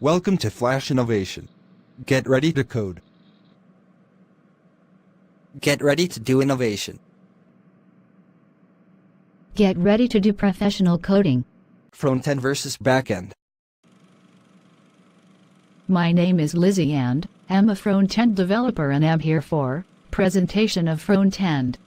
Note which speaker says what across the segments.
Speaker 1: Welcome to Flash Innovation. Get ready to code.
Speaker 2: Get ready to do innovation.
Speaker 3: Get ready to do professional coding.
Speaker 2: Front-end versus back-end.
Speaker 3: My name is Lizzie and I'm a front-end developer and I'm here for presentation of front-end.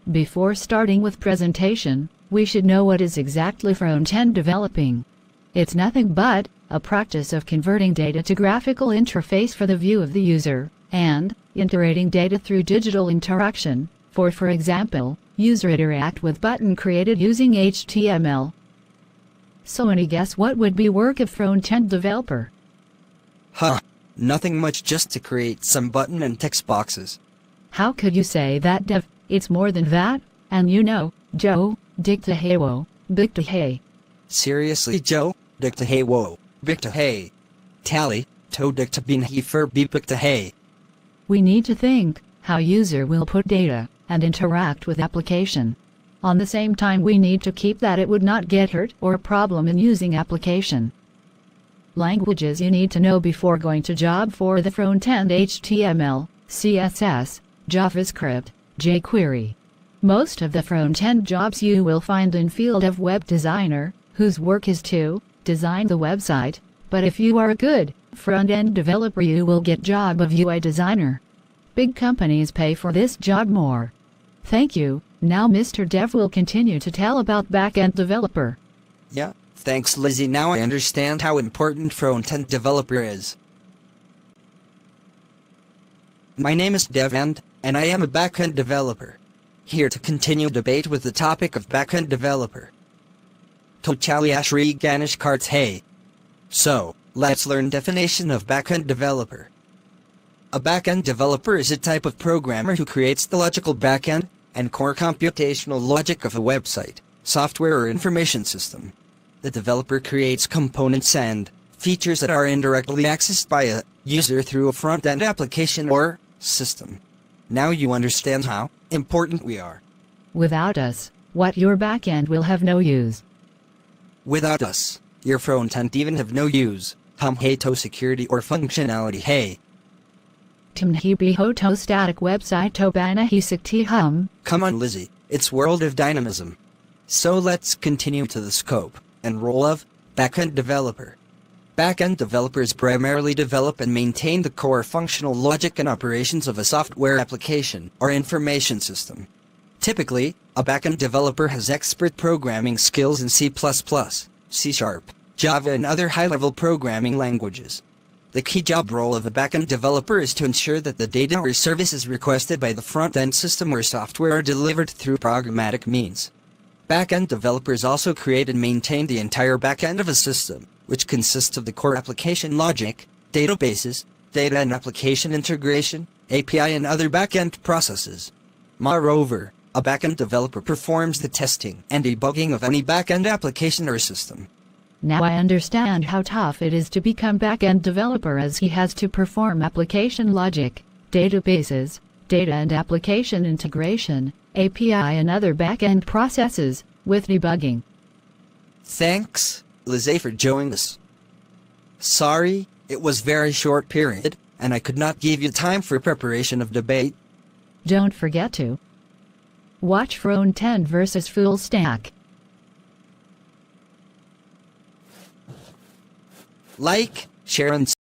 Speaker 3: Before starting with presentation, we should know what is exactly front-end developing. It's nothing but a practice of converting data to graphical interface for the view of the user, and integrating data through digital interaction, for example, user interact with button created using HTML. So any guess what would be work of front-end developer?
Speaker 2: Nothing much, just to create some button and text boxes.
Speaker 3: How could you say that, Dev? It's more than that, and you know, Joe, dicta hey whoa, bicta hey.
Speaker 2: Seriously, Joe? Dicta hey whoa, bicta hey. Tally, to dicta bin he fur be bicta hey.
Speaker 3: We need to think how user will put data and interact with application. On the same time, we need to keep that it would not get hurt or a problem in using application. Languages you need to know before going to job for the front-end: HTML, CSS, JavaScript, jQuery. Most of the front-end jobs you will find in field of web designer, whose work is to design the website, but if you are a good front-end developer you will get job of UI designer. Big companies pay for this job more. Thank you. Now Mr. Dev will continue to tell about back-end developer.
Speaker 2: Yeah, thanks Lizzie. Now I understand how important front-end developer is. My name is Dev and I am a back-end developer. Here to continue debate with the topic of back-end developer. Tochaliashri Ganesh Karts hey. So, let's learn definition of back-end developer. A back-end developer is a type of programmer who creates the logical back-end and core computational logic of a website, software or information system. The developer creates components and features that are indirectly accessed by a user through a front-end application or system. Now you understand how important we are.
Speaker 3: Without us, what your back-end will have no use.
Speaker 2: Without us, your front-end even have no use. Hey to security or functionality hey.
Speaker 3: Timhibi hoto static website to banahi sikti hum.
Speaker 2: Come on Lizzie, it's world of dynamism. So let's continue to the scope and role of back-end developer. Back-end developers primarily develop and maintain the core functional logic and operations of a software application or information system. Typically, a back-end developer has expert programming skills in C++, C#, Java and other high-level programming languages. The key job role of a back-end developer is to ensure that the data or services requested by the front-end system or software are delivered through programmatic means. Back-end developers also create and maintain the entire back-end of a system, which consists of the core application logic, databases, data and application integration, API and other back-end processes. Moreover, a back-end developer performs the testing and debugging of any back-end application or system.
Speaker 3: Now I understand how tough it is to become back-end developer, as he has to perform application logic, databases, data and application integration, API and other back-end processes, with debugging.
Speaker 2: Thanks, Lizzie, for joining us. Sorry, it was very short period, and I could not give you time for preparation of debate.
Speaker 3: Don't forget to watch front-end versus full stack.
Speaker 2: Like, share and